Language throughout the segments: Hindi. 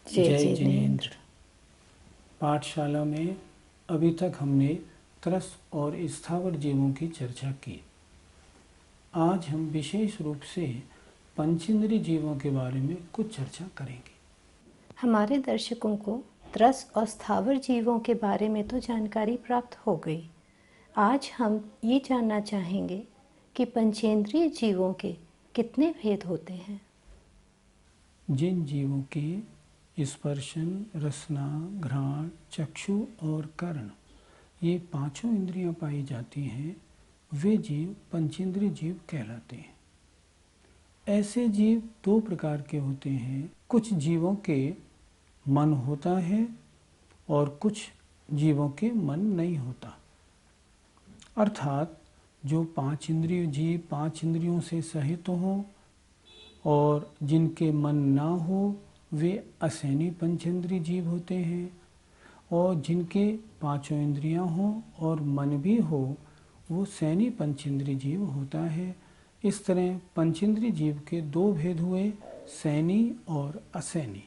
जय जिनेंद्र। पाठशाला में अभी तक हमने त्रस और स्थावर जीवों की चर्चा की। आज हम विशेष रूप से पंचेंद्रिय जीवों के बारे में कुछ चर्चा करेंगे। हमारे दर्शकों को त्रस और स्थावर जीवों के बारे में तो जानकारी प्राप्त हो गई। आज हम ये जानना चाहेंगे कि पंचेंद्रिय जीवों के कितने भेद होते हैं। जिन जीवों के स्पर्शन, रसना, घ्राण, चक्षु और कर्ण ये पांचों इंद्रियां पाई जाती हैं, वे जीव पंचेंद्रिय जीव कहलाते हैं। ऐसे जीव दो प्रकार के होते हैं। कुछ जीवों के मन होता है और कुछ जीवों के मन नहीं होता। अर्थात जो पांच इंद्रिय जीव पांच इंद्रियों से सहित हों और जिनके मन ना हो, वे असैनी पंचेंद्रिय जीव होते हैं, और जिनके पांचों इंद्रियां हों और मन भी हो, वो सैनी पंचेंद्रिय जीव होता है। इस तरह पंचेंद्रिय जीव के दो भेद हुए, सैनी और असैनी।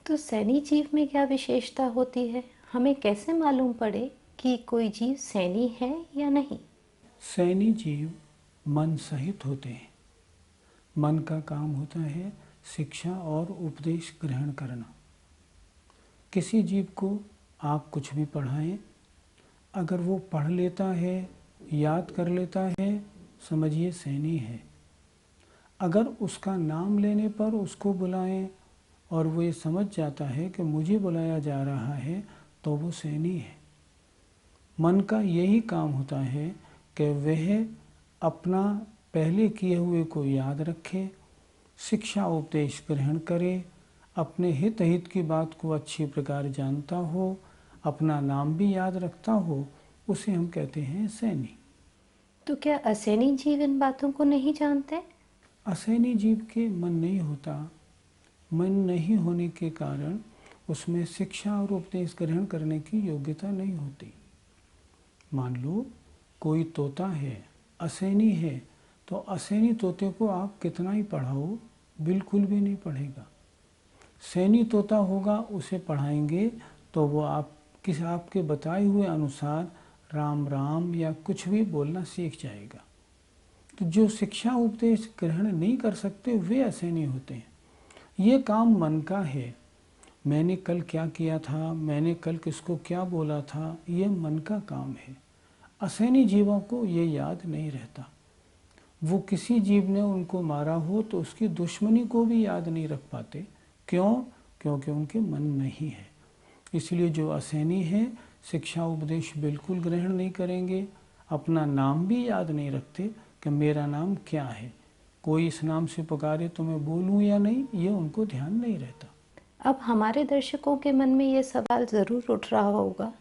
तो सैनी जीव में क्या विशेषता होती है? हमें कैसे मालूम पड़े कि कोई जीव सैनी है या नहीं? सैनी जीव मन सहित होते हैं। मन का काम होता है शिक्षा और उपदेश ग्रहण करना। किसी जीव को आप कुछ भी पढ़ाएं, अगर वो पढ़ लेता है, याद कर लेता है, समझिए सैनी है। अगर उसका नाम लेने पर उसको बुलाएं और वो ये समझ जाता है कि मुझे बुलाया जा रहा है, तो वो सैनी है। मन का यही काम होता है कि वह अपना पहले किए हुए को याद रखे, शिक्षा उपदेश ग्रहण करे, अपने हित की बात को अच्छी प्रकार जानता हो, अपना नाम भी याद रखता हो, उसे हम कहते हैं सैनी। तो क्या असैनी जीव इन बातों को नहीं जानते? असैनी जीव के मन नहीं होता। मन नहीं होने के कारण उसमें शिक्षा और उपदेश ग्रहण करने की योग्यता नहीं होती। मान लो कोई तोता है, असैनी है, तो असैनी तोते को आप कितना ही पढ़ाओ, बिल्कुल भी नहीं पढ़ेगा। सैनी तोता होगा, उसे पढ़ाएंगे तो वो आपके बताए हुए अनुसार राम राम या कुछ भी बोलना सीख जाएगा। तो जो शिक्षा उपदेश ग्रहण नहीं कर सकते, वे असैनी होते हैं। ये काम मन का है। मैंने कल क्या किया था, मैंने कल किसको क्या बोला था, ये मन का काम है। असैनी जीवों को ये याद नहीं रहता। वो किसी जीव ने उनको मारा हो तो उसकी दुश्मनी को भी याद नहीं रख पाते। क्यों? क्योंकि उनके मन नहीं है। इसलिए जो असैनी है, शिक्षा उपदेश बिल्कुल ग्रहण नहीं करेंगे, अपना नाम भी याद नहीं रखते कि मेरा नाम क्या है, कोई इस नाम से पुकारे तो मैं बोलूं या नहीं, ये उनको ध्यान नहीं रहता। अब हमारे दर्शकों के मन में ये सवाल ज़रूर उठ रहा होगा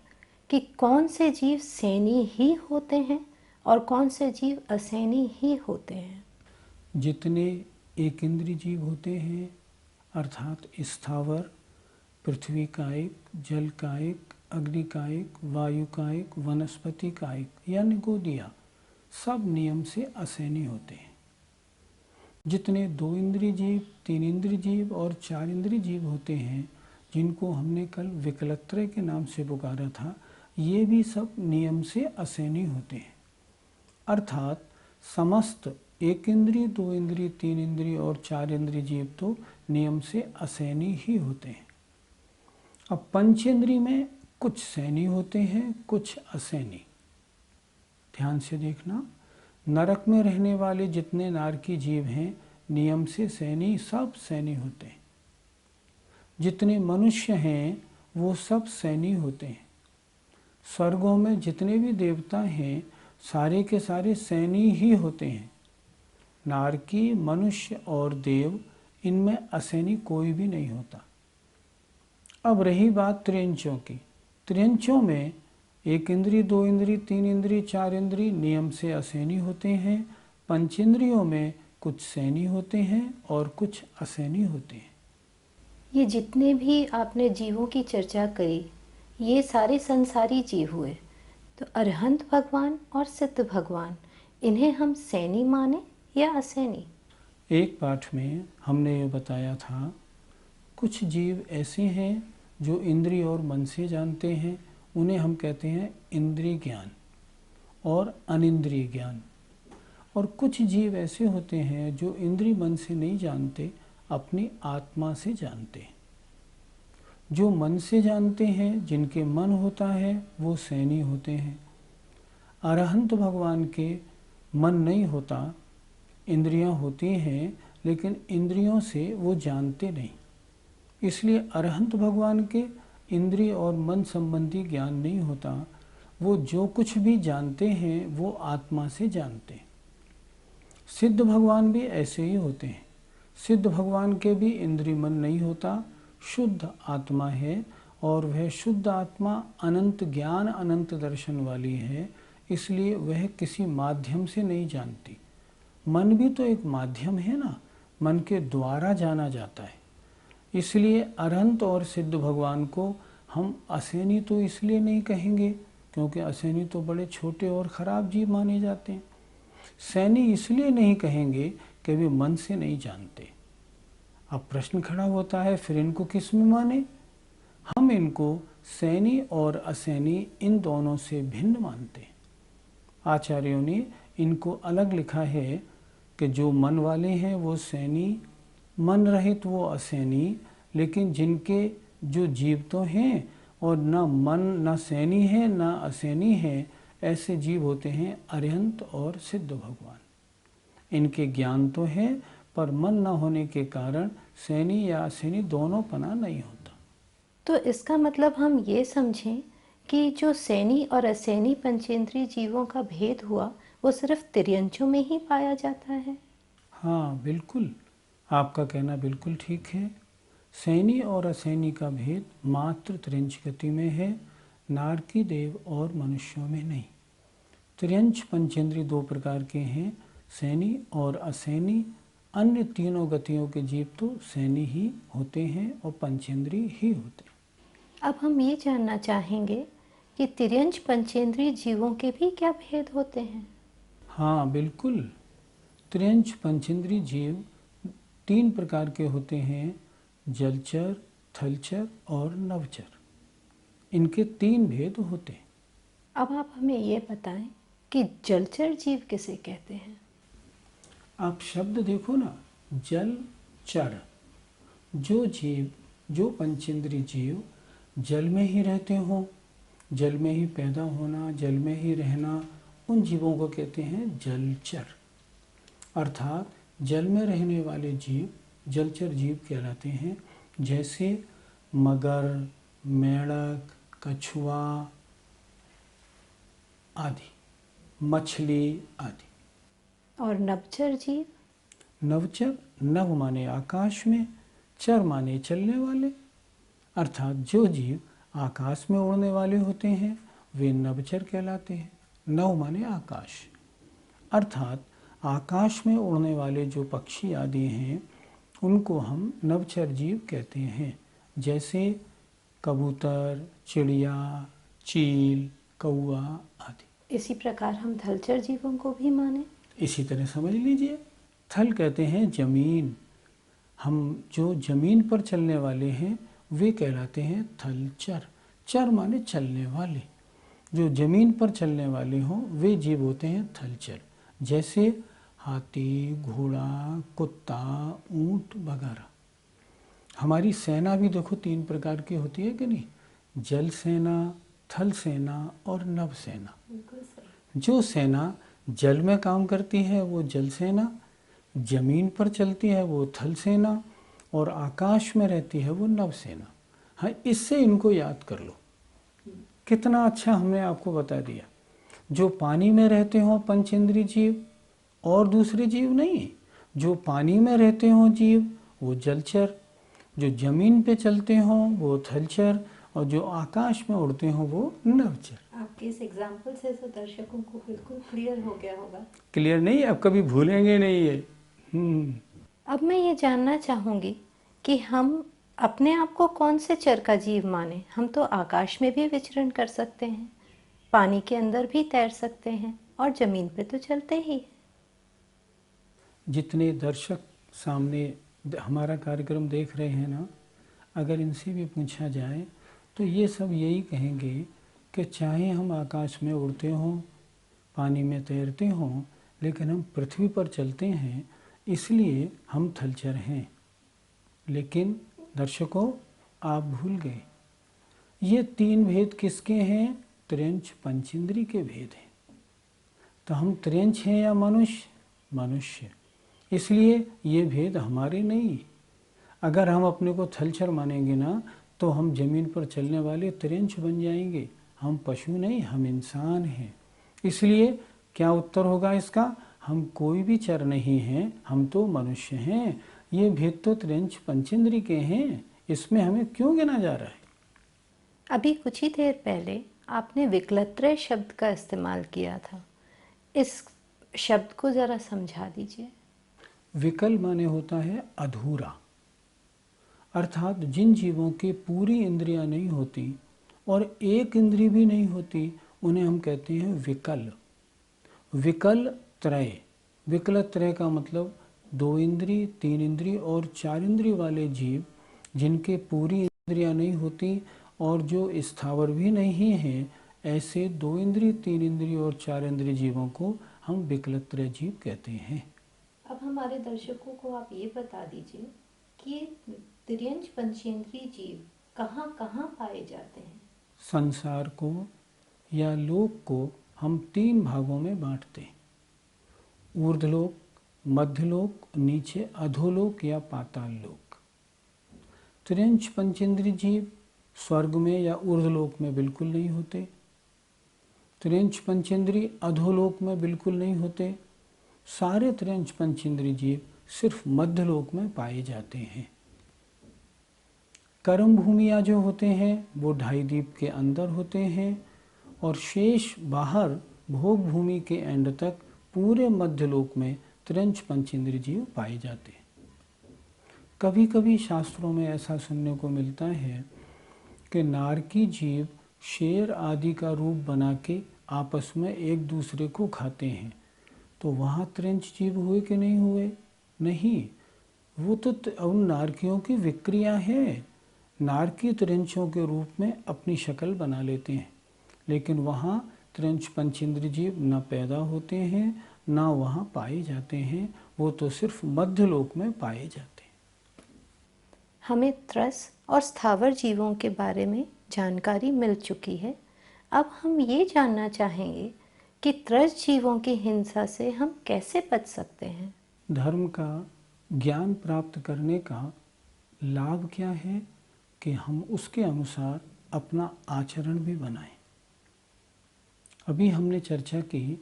कि कौन से जीव सैनी ही होते हैं और कौन से जीव असैनी ही होते हैं। जितने एक इंद्रिय जीव होते हैं, अर्थात स्थावर, पृथ्वी कायिक, जल कायिक, अग्नि कायिक, वायु कायिक, वनस्पति कायिक यानी गोदिया, सब नियम से असैनी होते हैं। जितने दो इंद्रिय जीव, तीन इंद्रिय जीव और चार इंद्रिय जीव होते हैं, जिनको हमने कल विकलत्रय के नाम से पुकारा था, ये भी सब नियम से असैनी होते हैं। अर्थात समस्त एक इंद्रिय, दो इंद्रिय, तीन इंद्रिय और चार इंद्रिय जीव तो नियम से असैनी ही होते हैं। अब पंचेंद्रिय में कुछ सैनी होते हैं, कुछ असैनी। ध्यान से देखना, नरक में रहने वाले जितने नारकी जीव हैं, नियम से सैनी, सब सैनी होते हैं। जितने मनुष्य हैं वो सब सैनी होते हैं। स्वर्गों में जितने भी देवता हैं, सारे के सारे सैनी ही होते हैं। नारकी, मनुष्य और देव, इनमें असैनी कोई भी नहीं होता। अब रही बात त्रियंचों की। त्रियंचों में 1 इंद्री, 2 इंद्री, 3 इंद्री, 4 इंद्री नियम से असैनी होते हैं। पंचेंद्रियों में कुछ सैनी होते हैं और कुछ असैनी होते हैं। ये जितने भी आपने जीवों की चर्चा करी, ये सारे संसारी जीव हुए। तो अरहंत भगवान और सिद्ध भगवान, इन्हें हम सैनी माने या असैनी? एक पाठ में हमने ये बताया था, कुछ जीव ऐसे हैं जो इंद्रिय और मन से जानते हैं, उन्हें हम कहते हैं इंद्रिय ज्ञान और अनिंद्रिय ज्ञान। और कुछ जीव ऐसे होते हैं जो इंद्रिय मन से नहीं जानते, अपनी आत्मा से जानते हैं। जो मन से जानते हैं, जिनके मन होता है, वो सैनी होते हैं। अरहंत भगवान के मन नहीं होता, इंद्रियां होती हैं, लेकिन इंद्रियों से वो जानते नहीं। इसलिए अरहंत भगवान के इंद्रिय और मन संबंधी ज्ञान नहीं होता। वो जो कुछ भी जानते हैं वो आत्मा से जानते हैं। सिद्ध भगवान भी ऐसे ही होते हैं। सिद्ध भगवान के भी इंद्रिय मन नहीं होता, शुद्ध आत्मा है, और वह शुद्ध आत्मा अनंत ज्ञान, अनंत दर्शन वाली है। इसलिए वह किसी माध्यम से नहीं जानती। मन भी तो एक माध्यम है ना, मन के द्वारा जाना जाता है। इसलिए अरहंत और सिद्ध भगवान को हम असैनी तो इसलिए नहीं कहेंगे क्योंकि असैनी तो बड़े छोटे और ख़राब जीव माने जाते हैं। सैनी इसलिए नहीं कहेंगे कि वे मन से नहीं जानते। अब प्रश्न खड़ा होता है, फिर इनको किस में माने? हम इनको सैनी और असैनी इन दोनों से भिन्न मानते हैं। आचार्यों ने इनको अलग लिखा है कि जो मन वाले हैं वो सैनी, मन रहित वो असैनी। लेकिन जिनके जो जीव तो हैं और ना मन, ना सैनी है ना असैनी है, ऐसे जीव होते हैं अरहंत और सिद्ध भगवान। इनके ज्ञान तो है, पर मन न होने के कारण सैनी या असैनी दोनों पना नहीं होता। तो इसका मतलब हम ये समझें कि जो सैनी और असैनी पंचेंद्रिय जीवों का भेद हुआ, वो सिर्फ तिर्यंचों में ही पाया जाता है? हाँ बिल्कुल, आपका कहना बिल्कुल ठीक है। सैनी और असैनी का भेद मात्र त्रियंच गति में है, नारकी, देव और मनुष्यों में नहीं। त्रियंच पंचेंद्रिय 2 प्रकार के हैं, सैनी और असैनी। अन्य तीनों गतियों के जीव तो सैनी ही होते हैं और पंचेंद्रिय ही होते हैं। अब हम ये जानना चाहेंगे कि तिर्यंच पंचेंद्रिय जीवों के भी क्या भेद होते हैं? हाँ बिल्कुल, त्रियंच पंचेंद्रिय जीव 3 प्रकार के होते हैं, जलचर, थलचर और नवचर। इनके 3 भेद होते हैं। अब आप हमें ये बताएं कि जलचर जीव किसे कहते हैं? आप शब्द देखो ना, जल चर। जो जीव, जो पंचेंद्रिय जीव जल में ही रहते हों, जल में ही पैदा होना, जल में ही रहना, उन जीवों को कहते हैं जलचर। अर्थात जल में रहने वाले जीव जलचर जीव कहलाते हैं। जैसे मगर, मेंढक, कछुआ आदि, मछली आदि। और नवचर जीव? नवचर, नव माने आकाश में, चर माने चलने वाले। अर्थात जो जीव आकाश में उड़ने वाले होते हैं वे नवचर कहलाते हैं। नव माने आकाश, अर्थात आकाश में उड़ने वाले जो पक्षी आदि हैं उनको हम नवचर जीव कहते हैं। जैसे कबूतर, चिड़िया, चील, कौआ आदि। इसी प्रकार हम थलचर जीवों को भी माने? इसी तरह समझ लीजिए। थल कहते हैं जमीन। हम जो जमीन पर चलने वाले हैं वे कहलाते हैं थलचर। चर माने चलने वाले। जो जमीन पर चलने वाले हों वे जीव होते हैं थलचर। जैसे हाथी, घोड़ा, कुत्ता, ऊंट वगैरह। हमारी सेना भी देखो 3 प्रकार की होती है कि नहीं? जल सेना, थल सेना और नभ सेना। जो सेना जल में काम करती है वो जल सेना, जमीन पर चलती है वो थल सेना, और आकाश में रहती है वो नभ सेना। हाँ, इससे इनको याद कर लो। कितना अच्छा हमने आपको बता दिया। जो पानी में रहते हों पंचेंद्रिय जीव और दूसरे जीव नहीं, जो पानी में रहते हों जीव वो जलचर, जो जमीन पे चलते हों वो थलचर, और जो आकाश में उड़ते हों वो नभचर। आपके इस एग्जाम्पल से तो दर्शकों को बिल्कुल क्लियर हो गया होगा। क्लियर नहीं, अब कभी भूलेंगे नहीं ये। अब मैं ये जानना चाहूँगी कि हम अपने आप को कौन से चर का जीव माने। हम तो आकाश में भी विचरण कर सकते हैं, पानी के अंदर भी तैर सकते हैं और ज़मीन पे तो चलते ही। जितने दर्शक सामने हमारा कार्यक्रम देख रहे हैं ना, अगर इनसे भी पूछा जाए तो ये सब यही कहेंगे कि चाहे हम आकाश में उड़ते हों, पानी में तैरते हों, लेकिन हम पृथ्वी पर चलते हैं, इसलिए हम थलचर हैं। लेकिन दर्शकों, आप भूल गए, ये तीन भेद किसके हैं? त्रियंच पंचेंद्री के भेद हैं। तो हम त्रियंच हैं या मनुष्य? मनुष्य। इसलिए ये भेद हमारे नहीं। अगर हम अपने को थलचर मानेंगे ना, तो हम जमीन पर चलने वाले त्रियंच बन जाएंगे। हम पशु नहीं, हम इंसान हैं। इसलिए क्या उत्तर होगा इसका? हम कोई भी चर नहीं हैं, हम तो मनुष्य हैं। ये भेद तो त्रियंच पंचेंद्री के हैं, इसमें हमें क्यों गिना जा रहा है? अभी कुछ ही देर पहले आपने विकलत्रय शब्द का इस्तेमाल किया था। इस शब्द को ज़रा समझा दीजिए। विकल माने होता है अधूरा, अर्थात जिन जीवों के पूरी इंद्रियां नहीं होती और एक इंद्री भी नहीं होती, उन्हें हम कहते हैं विकल। विकल त्रय, विकल त्रय का मतलब 2 इंद्री, 3 इंद्री और 4 इंद्री वाले जीव, जिनके पूरी इंद्रियां नहीं होती और जो स्थावर भी नहीं हैं, ऐसे 2 इंद्री, 3 इंद्री और 4 इंद्री जीवों को हम विकलत्रय जीव कहते हैं। अब हमारे दर्शकों को आप ये बता दीजिए कि त्रियंच पंचेंद्रीय जीव कहाँ कहाँ पाए जाते हैं। संसार को या लोक को हम 3 भागों में बांटते हैं: ऊर्ध्वलोक, मध्यलोक, नीचे अधोलोक या पाताल लोक। त्रियंच पंचेंद्रीय जीव स्वर्ग में या ऊर्ध्वलोक में बिल्कुल नहीं होते। त्रियंच पंचेंद्रीय अधोलोक में बिल्कुल नहीं होते। सारे त्रियंच पंचेंद्रीय जीव सिर्फ मध्यलोक में पाए जाते हैं। कर्म भूमिया जो होते हैं वो 2.5 दीप के अंदर होते हैं, और शेष बाहर भोग भूमि के एंड तक पूरे मध्यलोक में त्रियंच पंचेंद्रीय जीव पाए जाते हैं। कभी कभी शास्त्रों में ऐसा सुनने को मिलता है कि नारकी जीव शेर आदि का रूप बना के आपस में एक दूसरे को खाते हैं, तो वहाँ त्रियंच जीव हुए कि नहीं हुए? नहीं, वो तो उन नारकियों की विक्रिया है। नारकी त्रियंचों के रूप में अपनी शक्ल बना लेते हैं, लेकिन वहाँ त्रियंच पंचेंद्रीय जीव न पैदा होते हैं, न वहाँ पाए जाते हैं। वो तो सिर्फ मध्यलोक में पाए जाते हैं। हमें त्रस और स्थावर जीवों के बारे में जानकारी मिल चुकी है। अब हम ये जानना चाहेंगे कि त्रस जीवों की हिंसा से हम कैसे बच सकते हैं। धर्म का ज्ञान प्राप्त करने का लाभ क्या है कि हम उसके अनुसार अपना आचरण भी बनाएं। अभी हमने चर्चा की,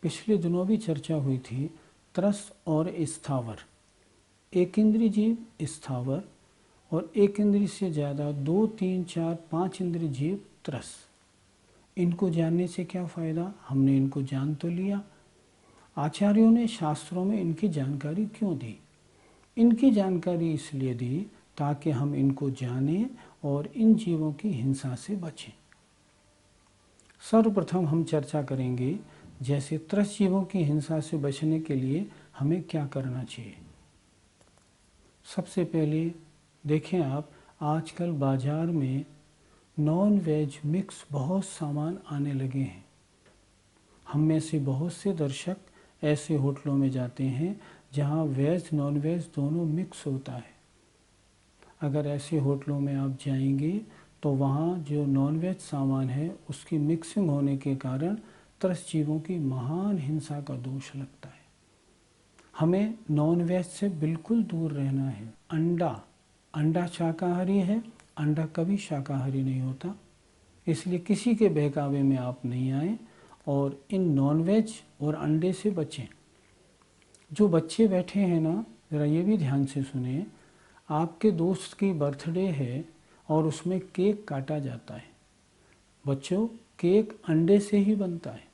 पिछले दिनों भी चर्चा हुई थी, त्रस और स्थावर। एक इंद्रिय जीव स्थावर और एक इंद्रिय से ज़्यादा 2, 3, 4, 5 इंद्रिय जीव त्रस। इनको जानने से क्या फ़ायदा? हमने इनको जान तो लिया। आचार्यों ने शास्त्रों में इनकी जानकारी क्यों दी? इनकी जानकारी इसलिए दी ताकि हम इनको जानें और इन जीवों की हिंसा से बचें। सर्वप्रथम हम चर्चा करेंगे जैसे त्रस जीवों की हिंसा से बचने के लिए हमें क्या करना चाहिए। सबसे पहले देखें आप, आजकल बाज़ार में नॉन वेज मिक्स बहुत सामान आने लगे हैं। हम में से बहुत से दर्शक ऐसे होटलों में जाते हैं जहां वेज नॉन वेज दोनों मिक्स होता है। अगर ऐसे होटलों में आप जाएंगे तो वहाँ जो नॉन वेज सामान है उसकी मिक्सिंग होने के कारण त्रस जीवों की महान हिंसा का दोष लगता है। हमें नॉन वेज से बिल्कुल दूर रहना है। अंडा शाकाहारी है, अंडा कभी शाकाहारी नहीं होता, इसलिए किसी के बहकावे में आप नहीं आए और इन नॉन वेज और अंडे से बचें। जो बच्चे बैठे हैं ना, ज़रा ये भी ध्यान से सुने, आपके दोस्त की बर्थडे है और उसमें केक काटा जाता है। बच्चों, केक अंडे से ही बनता है।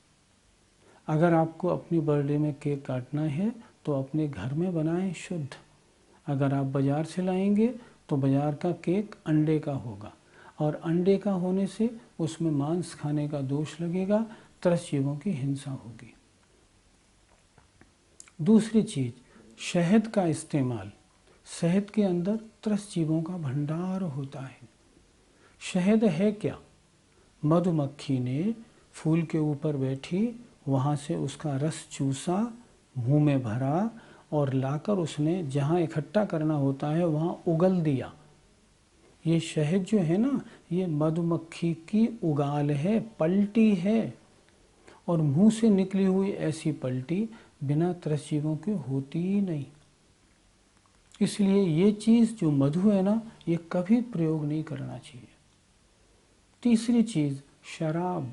अगर आपको अपनी बर्थडे में केक काटना है तो अपने घर में बनाएं शुद्ध। अगर आप बाज़ार से लाएंगे तो बाज़ार का केक अंडे का होगा, और अंडे का होने से उसमें मांस खाने का दोष लगेगा, त्रस्त जीवों की हिंसा होगी। दूसरी चीज़, शहद का इस्तेमाल। शहद के अंदर त्रस्त जीवों का भंडार होता है। शहद है क्या? मधुमक्खी ने फूल के ऊपर बैठी, वहाँ से उसका रस चूसा, मुंह में भरा और लाकर उसने जहाँ इकट्ठा करना होता है वहाँ उगल दिया। ये शहद जो है ना, ये मधुमक्खी की उगाल है, पलटी है, और मुंह से निकली हुई ऐसी पलटी बिना त्रस्त जीवों के होती ही नहीं। इसलिए ये चीज़ जो मधु है ना, ये कभी प्रयोग नहीं करना चाहिए। तीसरी चीज़, शराब।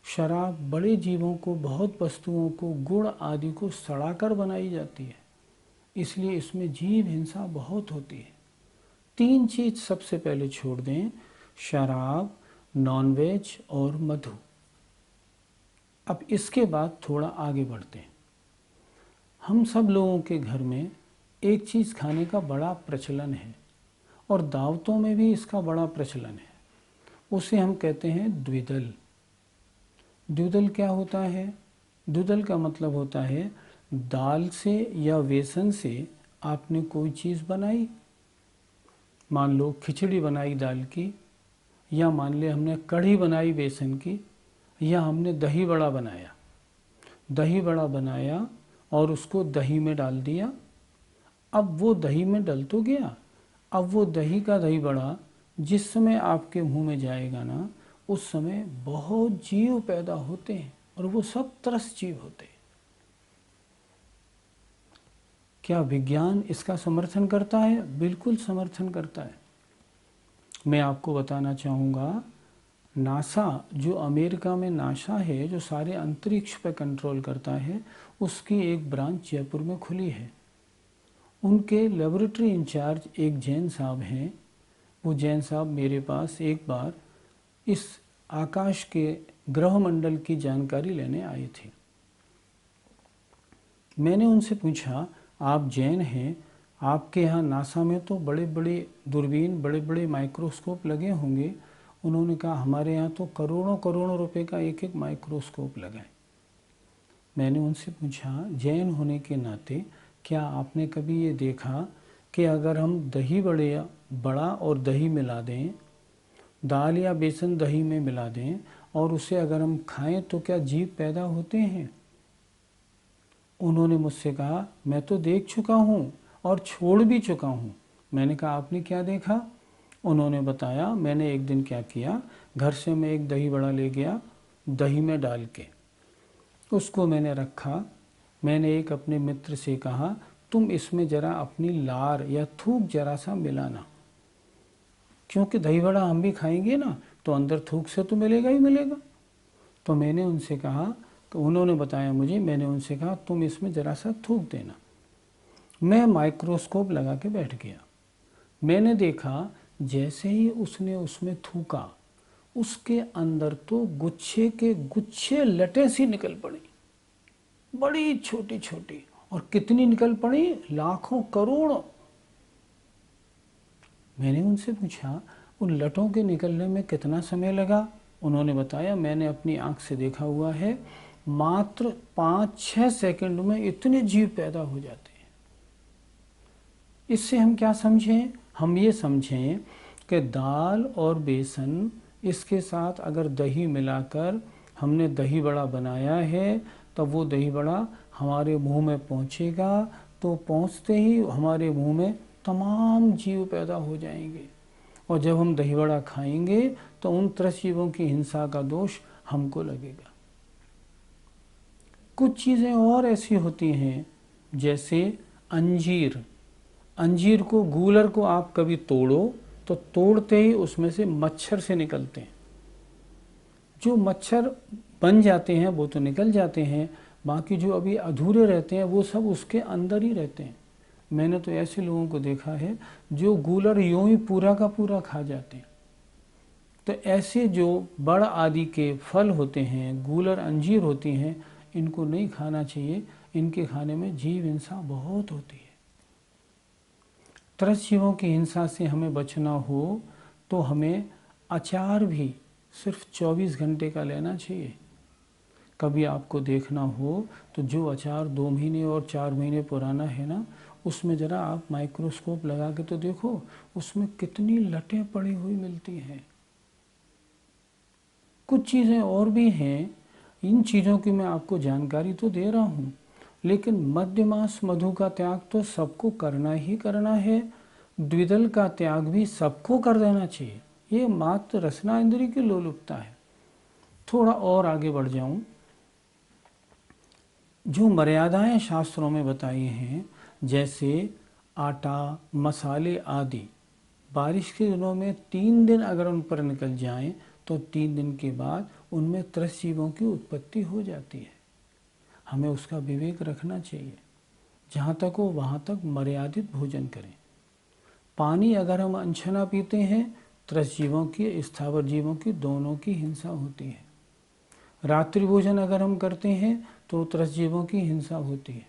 शराब बड़े जीवों को, बहुत वस्तुओं को, गुड़ आदि को सड़ाकर बनाई जाती है, इसलिए इसमें जीव हिंसा बहुत होती है। तीन चीज़ सबसे पहले छोड़ दें, शराब, नॉनवेज और मधु। अब इसके बाद थोड़ा आगे बढ़ते हैं। हम सब लोगों के घर में एक चीज़ खाने का बड़ा प्रचलन है, और दावतों में भी इसका बड़ा प्रचलन है। उसे हम कहते हैं द्विदल। द्विदल क्या होता है? द्विदल का मतलब होता है दाल से या बेसन से आपने कोई चीज़ बनाई, मान लो खिचड़ी बनाई दाल की, या मान ले हमने कढ़ी बनाई बेसन की, या हमने दही बड़ा बनाया। दही बड़ा बनाया और उसको दही में डाल दिया। अब वो दही में डल तो गया, अब वो दही का दही बड़ा जिस समय आपके मुंह में जाएगा ना, उस समय बहुत जीव पैदा होते हैं, और वो सब त्रस्त जीव होते हैं। क्या विज्ञान इसका समर्थन करता है? बिल्कुल समर्थन करता है। मैं आपको बताना चाहूँगा, नासा, जो अमेरिका में नासा है, जो सारे अंतरिक्ष पर कंट्रोल करता है, उसकी एक ब्रांच जयपुर में खुली है। उनके लेबोरेटरी इंचार्ज एक जैन साहब हैं। वो जैन साहब मेरे पास एक बार इस आकाश के ग्रह मंडल की जानकारी लेने आए थे। मैंने उनसे पूछा, आप जैन हैं, आपके यहाँ नासा में तो बड़े बड़े दूरबीन, बड़े बड़े माइक्रोस्कोप लगे होंगे। उन्होंने कहा, हमारे यहाँ तो करोड़ों करोड़ों रुपए का एक एक माइक्रोस्कोप लगा है। मैंने उनसे पूछा, जैन होने के नाते क्या आपने कभी ये देखा कि अगर हम दही बड़ा और दही मिला दें, दाल या बेसन दही में मिला दें, और उसे अगर हम खाएं तो क्या जीव पैदा होते हैं? उन्होंने मुझसे कहा, मैं तो देख चुका हूँ और छोड़ भी चुका हूँ। मैंने कहा, आपने क्या देखा? उन्होंने बताया, मैंने एक दिन क्या किया, घर से मैं एक दही बड़ा ले गया, दही में डाल के उसको मैंने रखा। मैंने एक अपने मित्र से कहा, तुम इसमें ज़रा अपनी लार या थूक ज़रा सा मिलाना, क्योंकि दही बड़ा हम भी खाएंगे ना, तो अंदर थूक से तो मिलेगा ही मिलेगा। तो मैंने उनसे कहा, तो उन्होंने बताया मुझे, मैंने उनसे कहा, तुम इसमें ज़रा सा थूक देना। मैं माइक्रोस्कोप लगा के बैठ गया। मैंने देखा, जैसे ही उसने उसमें थूका, उसके अंदर तो गुच्छे के गुच्छे लटें सी निकल पड़ी, बड़ी छोटी छोटी। और कितनी निकल पड़ी? लाखों करोड़ों। मैंने उनसे पूछा, उन लटों के निकलने में कितना समय लगा? उन्होंने बताया, मैंने अपनी आंख से देखा हुआ है, मात्र 5-6 सेकंड में इतने जीव पैदा हो जाते हैं। इससे हम क्या समझें? हम ये समझें कि दाल और बेसन, इसके साथ अगर दही मिलाकर हमने दही बड़ा बनाया है, तब वो दही बड़ा हमारे मुंह में पहुंचेगा, तो पहुंचते ही हमारे मुंह में तमाम जीव पैदा हो जाएंगे, और जब हम दही बड़ा खाएंगे तो उन त्रस्त जीवों की हिंसा का दोष हमको लगेगा। कुछ चीज़ें और ऐसी होती हैं, जैसे अंजीर। अंजीर को, गूलर को आप कभी तोड़ो तो तोड़ते ही उसमें से मच्छर से निकलते हैं। जो मच्छर बन जाते हैं वो तो निकल जाते हैं, बाकी जो अभी अधूरे रहते हैं वो सब उसके अंदर ही रहते हैं। मैंने तो ऐसे लोगों को देखा है जो गूलर यूं ही पूरा का पूरा खा जाते हैं। तो ऐसे जो बड़ आदि के फल होते हैं, गूलर अंजीर होती हैं, इनको नहीं खाना चाहिए। इनके खाने में जीव हिंसा बहुत होती है। त्रस्त जीवों की हिंसा से हमें बचना हो तो हमें अचार भी सिर्फ 24 घंटे का लेना चाहिए। कभी आपको देखना हो तो जो अचार 2 महीने और 4 महीने पुराना है ना, उसमें ज़रा आप माइक्रोस्कोप लगा के तो देखो, उसमें कितनी लटें पड़ी हुई मिलती हैं। कुछ चीज़ें और भी हैं, इन चीज़ों की मैं आपको जानकारी तो दे रहा हूँ, लेकिन मध्यमास मधु का त्याग तो सबको करना ही करना है। द्विदल का त्याग भी सबको कर देना चाहिए। ये मात्र रसना इंद्रिय की लोलुपता है। थोड़ा और आगे बढ़ जाऊं, जो मर्यादाएं शास्त्रों में बताई हैं, जैसे आटा, मसाले आदि, बारिश के दिनों में 3 दिन अगर उन पर निकल जाएं तो 3 दिन के बाद उनमें त्रस्त जीवों की उत्पत्ति हो जाती है। हमें उसका विवेक रखना चाहिए। जहाँ तक हो वहाँ तक मर्यादित भोजन करें। पानी अगर हम अनछना पीते हैं, त्रस्त जीवों की, स्थावर जीवों की, दोनों की हिंसा होती है। रात्रि भोजन अगर हम करते हैं तो त्रस्त जीवों की हिंसा होती है।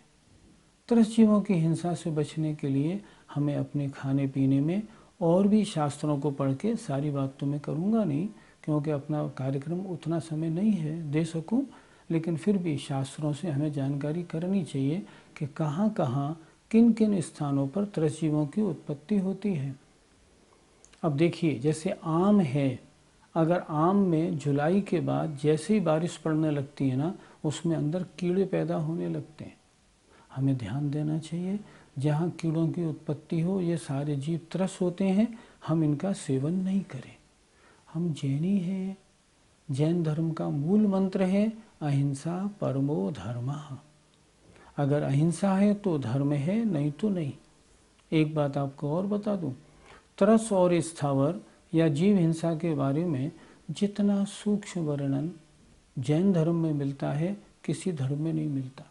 त्रस्त जीवों की हिंसा से बचने के लिए हमें अपने खाने पीने में और भी शास्त्रों को पढ़ के, सारी बात तो मैं करूँगा नहीं क्योंकि अपना कार्यक्रम उतना समय नहीं है दे सकूँ, लेकिन फिर भी शास्त्रों से हमें जानकारी करनी चाहिए कि कहाँ कहाँ किन किन स्थानों पर त्रस्त जीवों की उत्पत्ति होती है। अब देखिए, जैसे आम है, अगर आम में जुलाई के बाद जैसे ही बारिश पड़ने लगती है ना, उसमें अंदर कीड़े पैदा होने लगते हैं। हमें ध्यान देना चाहिए, जहाँ कीड़ों की उत्पत्ति हो, ये सारे जीव त्रस्त होते हैं, हम इनका सेवन नहीं करें। हम जैनी हैं। जैन धर्म का मूल मंत्र है अहिंसा परमो धर्मः। अगर अहिंसा है तो धर्म है, नहीं तो नहीं। एक बात आपको और बता दूं, त्रस्त और स्थावर या जीव हिंसा के बारे में जितना सूक्ष्म वर्णन जैन धर्म में मिलता है, किसी धर्म में नहीं मिलता।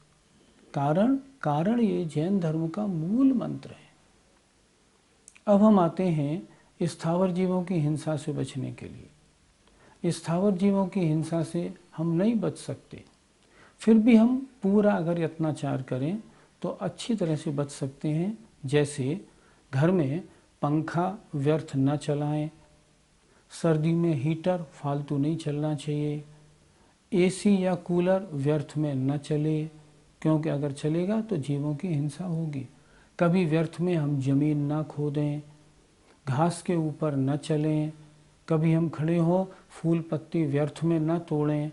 कारण ये जैन धर्म का मूल मंत्र है। अब हम आते हैं स्थावर जीवों की हिंसा से बचने के लिए। स्थावर जीवों की हिंसा से हम नहीं बच सकते, फिर भी हम पूरा अगर यत्नाचार करें तो अच्छी तरह से बच सकते हैं। जैसे घर में पंखा व्यर्थ न चलाएं, सर्दी में हीटर फालतू नहीं चलना चाहिए, एसी या कूलर व्यर्थ में न चले, क्योंकि अगर चलेगा तो जीवों की हिंसा होगी। कभी व्यर्थ में हम जमीन ना खोदें, घास के ऊपर न चलें, कभी हम खड़े हों फूल पत्ती व्यर्थ में न तोड़ें।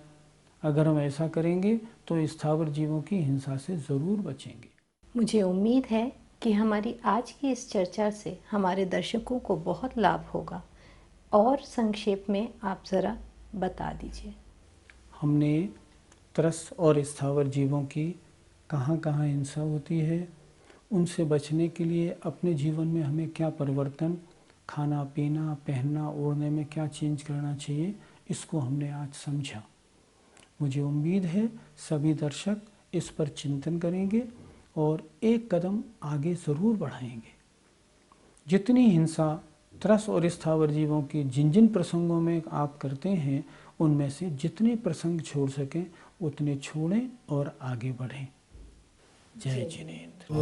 अगर हम ऐसा करेंगे तो स्थावर जीवों की हिंसा से ज़रूर बचेंगे। मुझे उम्मीद है कि हमारी आज की इस चर्चा से हमारे दर्शकों को बहुत लाभ होगा, और संक्षेप में आप ज़रा बता दीजिए। हमने त्रस्त और स्थावर जीवों की कहाँ कहाँ हिंसा होती है, उनसे बचने के लिए अपने जीवन में हमें क्या परिवर्तन, खाना पीना पहनना ओढ़ने में क्या चेंज करना चाहिए, इसको हमने आज समझा। मुझे उम्मीद है सभी दर्शक इस पर चिंतन करेंगे और एक कदम आगे ज़रूर बढ़ाएंगे। जितनी हिंसा त्रस्त और स्थावर जीवों की जिन जिन प्रसंगों में आप करते हैं, उनमें से जितने प्रसंग छोड़ सकें उतने छोड़ें और आगे बढ़ें। जय जिनेंद्र।